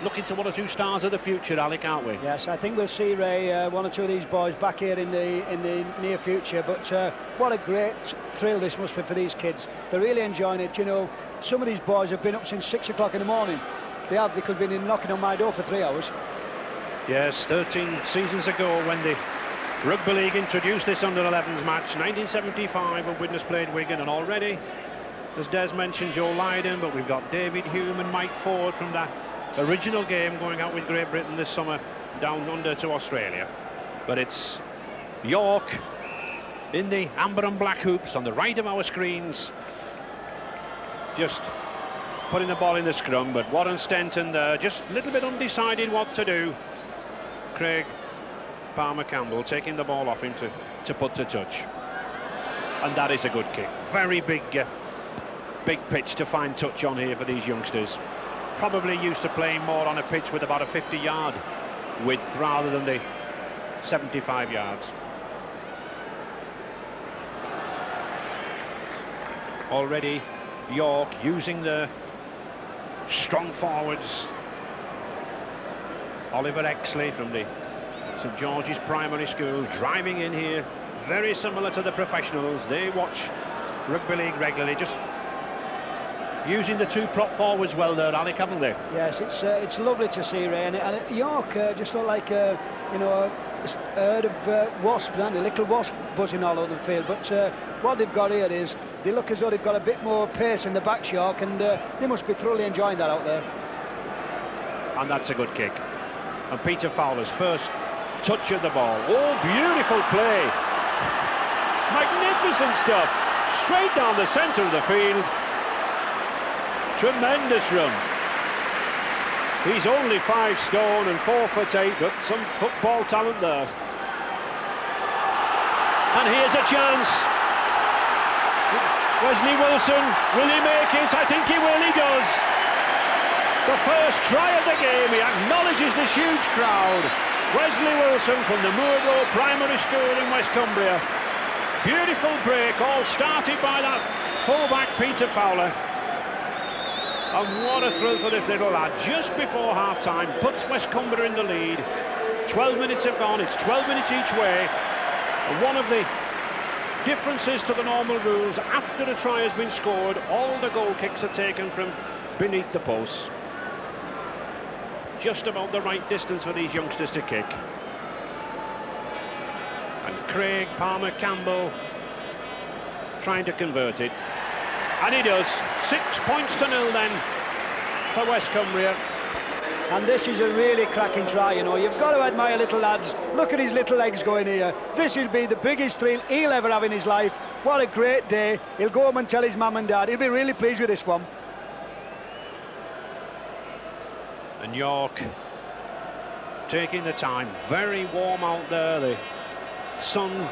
looking to one or two stars of the future, Alec, aren't we? Yes, I think we'll see, Ray, one or two of these boys back here in the near future. But what a great thrill this must be for these kids. They're really enjoying it. You know, some of these boys have been up since 6 o'clock in the morning. They could have been knocking on my door for 3 hours. Yes, 13 seasons ago when the Rugby League introduced this under-11s match, 1975, when Widnes played Wigan, and already, as Des mentioned, Joe Lydon, but we've got David Hume and Mike Ford from that original game going out with Great Britain this summer down under to Australia. But it's York in the amber and black hoops on the right of our screens, just putting the ball in the scrum, but Warren Stenton there, just a little bit undecided what to do. Craig Palmer-Campbell taking the ball off him to put to touch, and that is a good kick. Very big pitch to find touch on here for these youngsters. Probably used to playing more on a pitch with about a 50-yard width rather than the 75 yards. Already York using the strong forwards. Oliver Exley from the St George's Primary School driving in here, very similar to the professionals. They watch Rugby League regularly, just using the two prop forwards well there, Alec, haven't they? Yes, it's lovely to see, Ray, and York just look like a herd of wasps, and a little wasp buzzing all over the field. But what they've got here is they look as though they've got a bit more pace in the backs, York, and they must be thoroughly enjoying that out there. And that's a good kick. And Peter Fowler's first touch of the ball. Oh, beautiful play. Magnificent stuff. Straight down the centre of the field. Tremendous run. He's only 5 stone and 4'8", but some football talent there. And here's a chance. Wesley Wilson, will he make it? I think he will, he does. The first try of the game, he acknowledges this huge crowd. Wesley Wilson from the Moorgate Primary School in West Cumbria. Beautiful break, all started by that fullback Peter Fowler. And what a thrill for this little lad. Just before half-time, puts West Cumbria in the lead. 12 minutes have gone, it's 12 minutes each way. And one of the differences to the normal rules, after a try has been scored, all the goal kicks are taken from beneath the posts. Just about the right distance for these youngsters to kick. And Craig Palmer-Campbell trying to convert it. And he does. 6 points to 0 then for West Cumbria. And this is a really cracking try, you know. You've got to admire little lads. Look at his little legs going here. This will be the biggest thrill he'll ever have in his life. What a great day. He'll go home and tell his mum and dad. He'll be really pleased with this one. And York taking the time. Very warm out there. The sun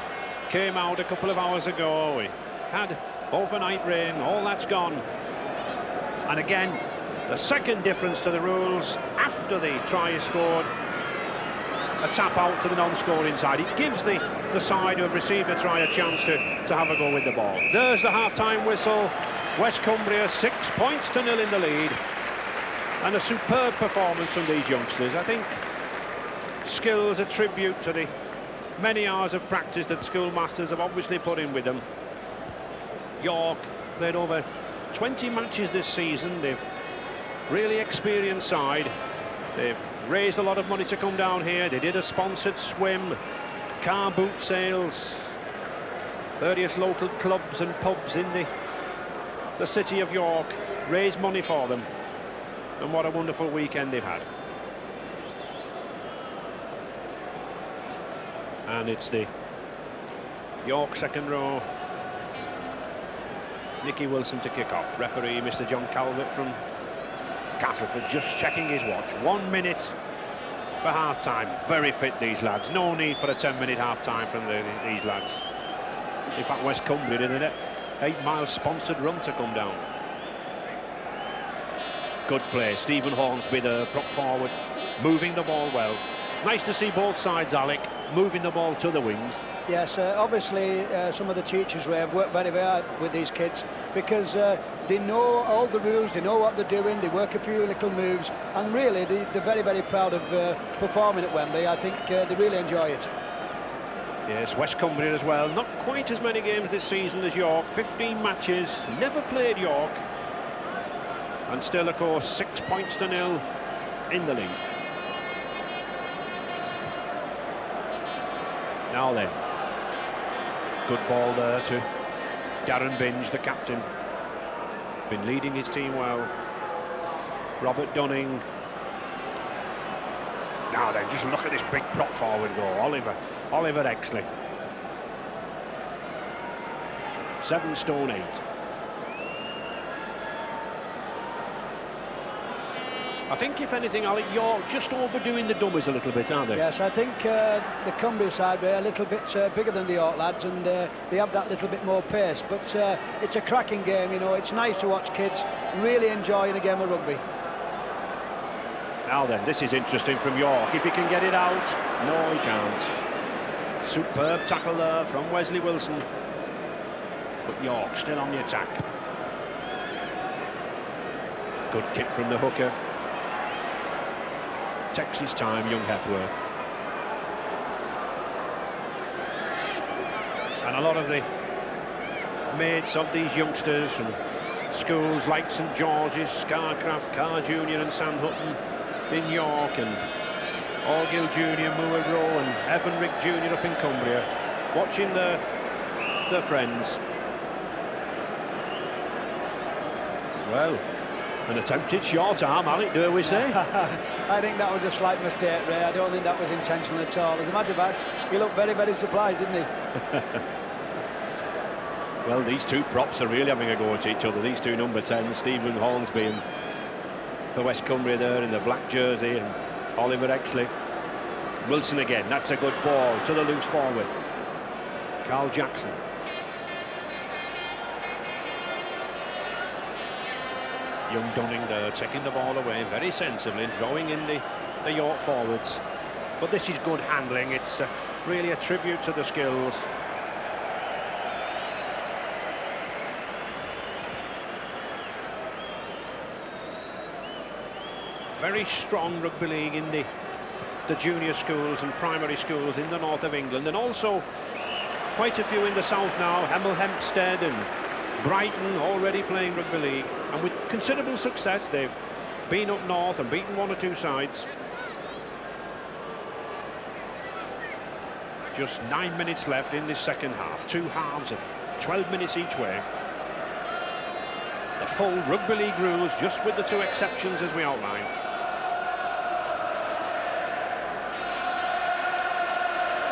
came out a couple of hours ago. We had overnight rain. All that's gone. And again, the second difference to the rules, after the try is scored, a tap out to the non-scoring side. It gives the side who have received the try a chance to have a go with the ball. There's the half-time whistle. West Cumbria 6 points to 0 in the lead. And a superb performance from these youngsters. I think skills a tribute to the many hours of practice that schoolmasters have obviously put in with them. York played over 20 matches this season. They've really experienced side. They've raised a lot of money to come down here. They did a sponsored swim, car boot sales, various local clubs and pubs in the city of York raised money for them. And what a wonderful weekend they've had. And it's the York second row. Nicky Wilson to kick off. Referee Mr. John Calvert from Castleford just checking his watch. 1 minute for half-time. Very fit, these lads. No need for a 10-minute half-time from these lads. In fact, West Cumbria did an 8-mile sponsored run to come down. Good play. Stephen Hornsby, the prop forward, moving the ball well. Nice to see both sides, Alec, moving the ball to the wings. Yes, obviously some of the teachers have worked very hard with these kids, because they know all the rules, they know what they're doing, they work a few little moves, and really they're very, very proud of performing at Wembley. I think they really enjoy it. Yes, West Cumbria as well. Not quite as many games this season as York. 15 matches, never played York. And still, of course, 6 points to 0 in the league. Now then, good ball there to Darren Binge, the captain. Been leading his team well. Robert Dunning. Now then, just look at this big prop forward goal. Oliver Exley. 7 stone 8. I think, if anything, Alec, you're just overdoing the dummies a little bit, aren't they? Yes, I think the Cumbria side are a little bit bigger than the York lads, and they have that little bit more pace. But it's a cracking game, you know. It's nice to watch kids really enjoying a game of rugby. Now then, this is interesting from York. If he can get it out, no, he can't. Superb tackle there from Wesley Wilson. But York still on the attack. Good kick from the hooker. Takes his time, young Hepworth. And a lot of the mates of these youngsters from schools like St George's, Scarcraft, Carr Junior and Sam Hutton in York, and Orgill Junior, Moore Row, and Evan Rick Junior up in Cumbria, watching their friends. Well, an attempted short arm, Alec, do we say? I think that was a slight mistake, Ray. I don't think that was intentional at all. As a matter of fact, he looked very, very surprised, didn't he? Well, these two props are really having a go at each other. These two number 10s, Stephen Hornsby and for West Cumbria there in the black jersey, and Oliver Exley. Wilson again, that's a good ball to the loose forward. Carl Jackson. Young Dunning there, taking the ball away very sensibly, drawing in the York forwards. But this is good handling. It's really a tribute to the skills. Very strong rugby league in the junior schools and primary schools in the north of England, and also quite a few in the south now. Hemel Hempstead and Brighton already playing rugby league, and with considerable success. They've been up north and beaten 1 or 2 sides. Just 9 minutes left in this second half. 2 halves of 12 minutes each way. The full rugby league rules, just with the 2 exceptions as we outlined.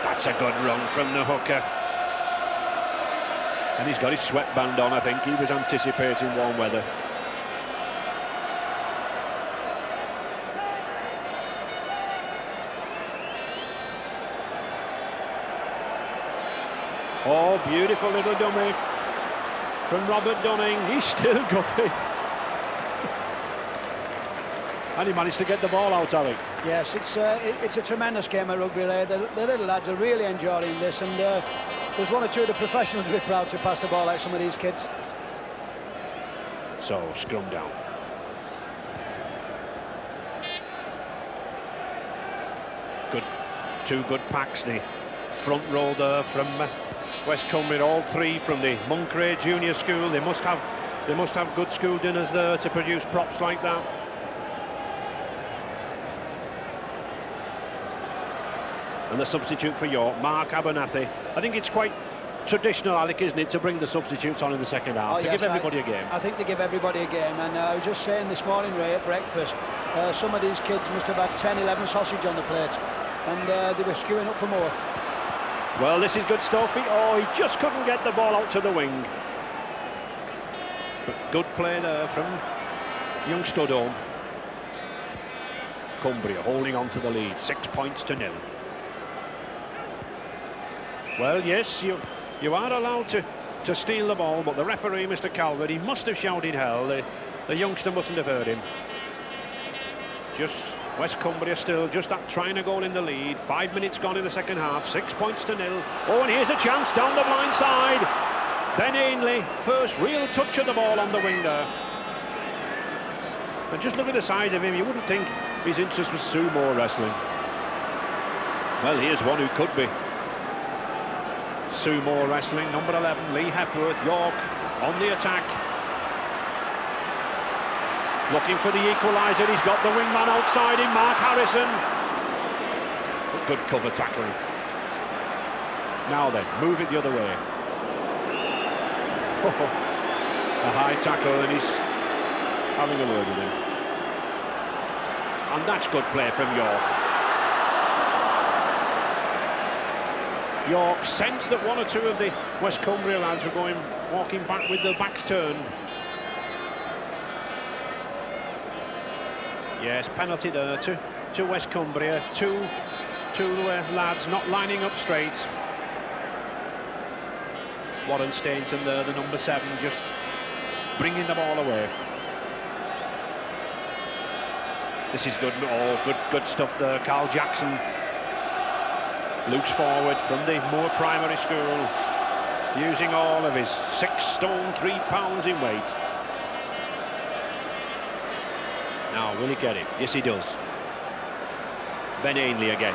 That's a good run from the hooker. And he's got his sweatband on. I think he was anticipating warm weather. Oh, beautiful little dummy from Robert Dunning. He's still going. And he managed to get the ball out, Alec. Yes, it's a tremendous game of rugby. The little lads are really enjoying this, and there's 1 or 2 of the professionals to be proud to pass the ball out, some of these kids. So, scrum down. Good, 2 good packs. The front row there from West Cumbria, all 3 from the Moncray Junior School. They must have good school dinners there to produce props like that. And the substitute for York, Mark Abernathy. I think it's quite traditional, Alec, isn't it, to bring the substitutes on in the second half, to give everybody a game. I think they give everybody a game, and I was just saying this morning, Ray, at breakfast, some of these kids must have had 10, 11 sausage on the plate, and they were skewing up for more. Well, this is good stuff. He just couldn't get the ball out to the wing. But good play there from young Studholme. Cumbria holding on to the lead, 6 points to 0. Well, yes, you are allowed to steal the ball, but the referee, Mr. Calvert, he must have shouted hell. The youngster mustn't have heard him. Just West Cumbria still just trying to goal in the lead. 5 minutes gone in the second half. 6 points to 0. Oh, and here's a chance down the blind side. Ben Ainley, first real touch of the ball on the wing there. And just look at the size of him. You wouldn't think his interest was sumo wrestling. Well, here's one who could be. Sumo wrestling, number 11, Lee Hepworth. York on the attack. Looking for the equaliser. He's got the wingman outside him, Mark Harrison. Good cover tackling. Now then, move it the other way. A high tackle, and he's having a word with him. And that's good play from York. York sensed that one or two of the West Cumbria lads were walking back with their backs turned. Yes, penalty there to West Cumbria. Two lads not lining up straight. Warren Stainton there, the number 7, just bringing the ball away. This is good. Oh, good stuff there. Carl Jackson, loose forward from the Moore Primary School, using all of his 6 stone 3 pounds in weight. Now, will he get it? Yes, he does. Ben Ainley again.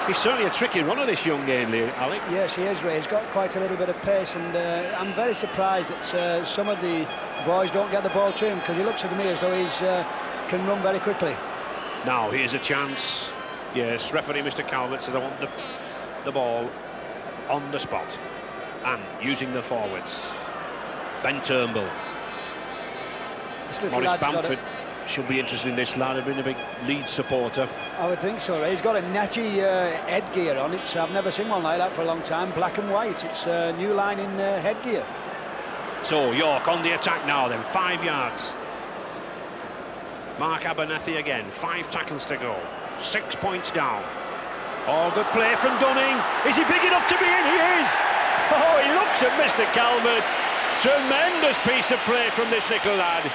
He's certainly a tricky runner, this young Ainley, Alec. Yes, he is, Ray. He's got quite a little bit of pace, and I'm very surprised that some of the boys don't get the ball to him, because he looks to me as though he can run very quickly. Now, here's a chance. Yes, referee Mr. Calvert says I want the ball on the spot, and using the forwards. Ben Turnbull. Maurice Bamford should be interested in this lad. I've been a big Leeds supporter. I would think so, Ray. He's got a natty headgear on. I've never seen one like that for a long time. Black and white. It's a new line in headgear. So York on the attack now then. 5 yards. Mark Abernethy again. 5 tackles to go. 6 points down. Oh, good play from Dunning. Is he big enough to be in? He is. Oh, he looks at Mr. Calvert. Tremendous piece of play from this little lad.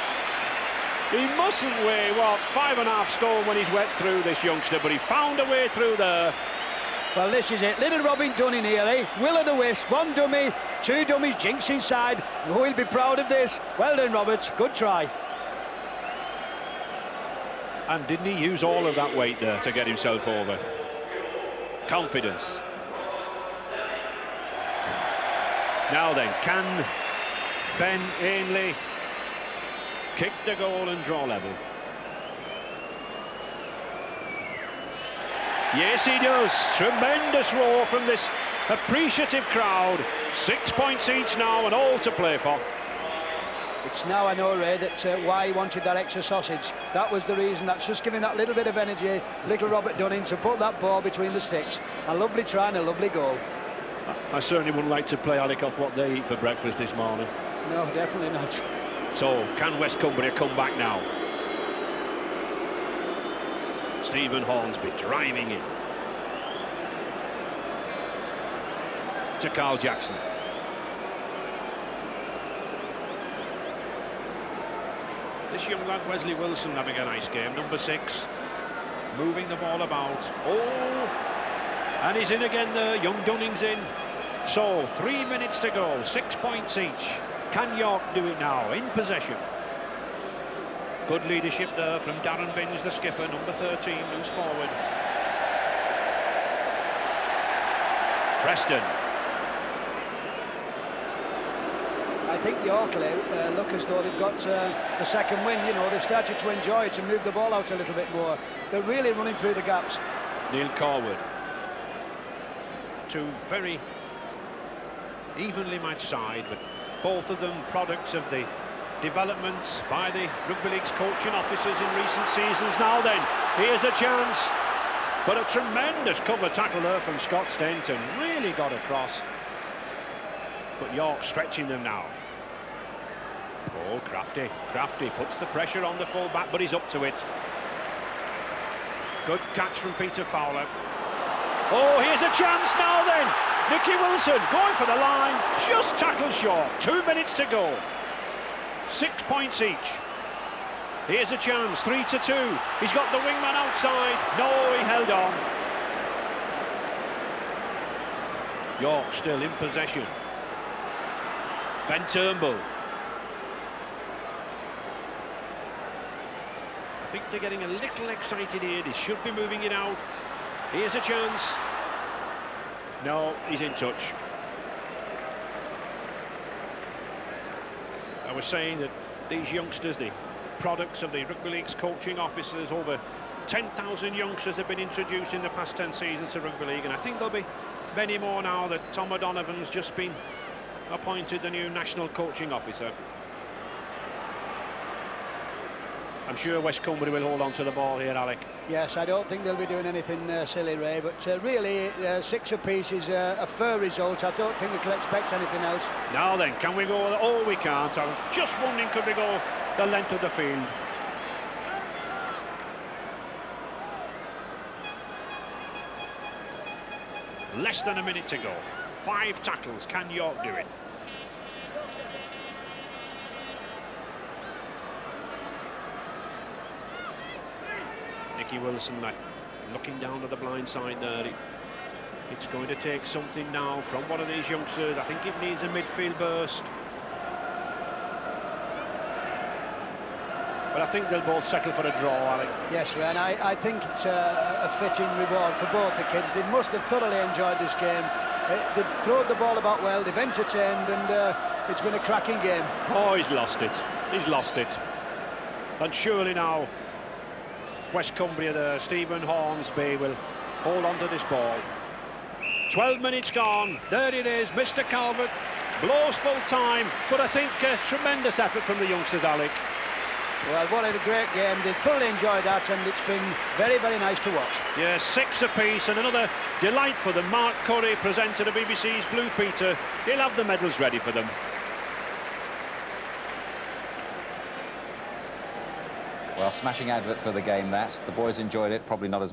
He mustn't weigh, what, 5.5 stone when he's wet through, this youngster, but he found a way through there. Well, this is it. Little Robin Dunning here, eh? Will o' the wisp, 1 dummy, 2 dummies, Jinx inside. Oh, he'll be proud of this. Well done, Roberts. Good try. And didn't he use all of that weight there to get himself over? Confidence. Now then, can Ben Ainley kick the goal and draw level? Yes, he does. Tremendous roar from this appreciative crowd. 6 points each now and all to play for. It's now I know, Ray, that why he wanted that extra sausage. That was the reason. That's just giving that little bit of energy, little Robert Dunning, to put that ball between the sticks. A lovely try and a lovely goal. I certainly wouldn't like to play Alec off what they eat for breakfast this morning. No, definitely not. So, can West Cumbria come back now? Stephen Hornsby driving in. To Carl Jackson. This young lad, Wesley Wilson, having a nice game. Number 6, moving the ball about. Oh, and he's in again there. Young Dunning's in. So, 3 minutes to go, 6 points each. Can York do it now, in possession? Good leadership there from Darren Binns, the skipper, number 13, moves forward. Preston. I think York look as though they've got the second win. You know, they've started to enjoy it and move the ball out a little bit more. They're really running through the gaps. Neil Corwood. 2 very evenly matched side, but both of them products of the developments by the Rugby League's coaching officers in recent seasons. Now then, here's a chance, but a tremendous cover tackle there from Scott Stainton. Really got across, but York stretching them now. Oh, Crafty puts the pressure on the full back, but he's up to it. Good catch from Peter Fowler. Oh, here's a chance now then. Nicky Wilson going for the line, just tackles short. 2 minutes to go. 6 points each. Here's a chance, 3-2. He's got the wingman outside. No, he held on. York still in possession. Ben Turnbull. I think they're getting a little excited here. They should be moving it out. Here's a chance. No, he's in touch. I was saying that these youngsters, the products of the Rugby League's coaching officers, over 10,000 youngsters have been introduced in the past 10 seasons to Rugby League, and I think there'll be many more now that Tom O'Donovan's just been appointed the new national coaching officer. I'm sure West Cumbria will hold on to the ball here, Alec. Yes, I don't think they'll be doing anything silly, Ray, but really 6 apiece is a fair result. I don't think we can expect anything else. Now then, can we go? Oh, we can't. I was just wondering, could we go the length of the field? Less than a minute to go. 5 tackles. Can York do it? Nicky Wilson looking down at the blind side there. It's going to take something now from one of these youngsters. I think it needs a midfield burst. But I think they'll both settle for a draw, Alec. Yes, Ren, I think it's a fitting reward for both the kids. They must have thoroughly enjoyed this game. They've thrown the ball about well, they've entertained, and it's been a cracking game. Oh, he's lost it. He's lost it. And surely now, West Cumbria there, Stephen Hornsby will hold on to this ball. 12 minutes gone. There it is, Mr. Calvert blows full time, but I think a tremendous effort from the youngsters, Alec. Well, what a great game. They thoroughly enjoyed that, and it's been very, very nice to watch. Yes, 6 apiece, and another delight for them. Mark Curry, presenter of BBC's Blue Peter. He'll have the medals ready for them. Well, smashing advert for the game, that. The boys enjoyed it, probably not as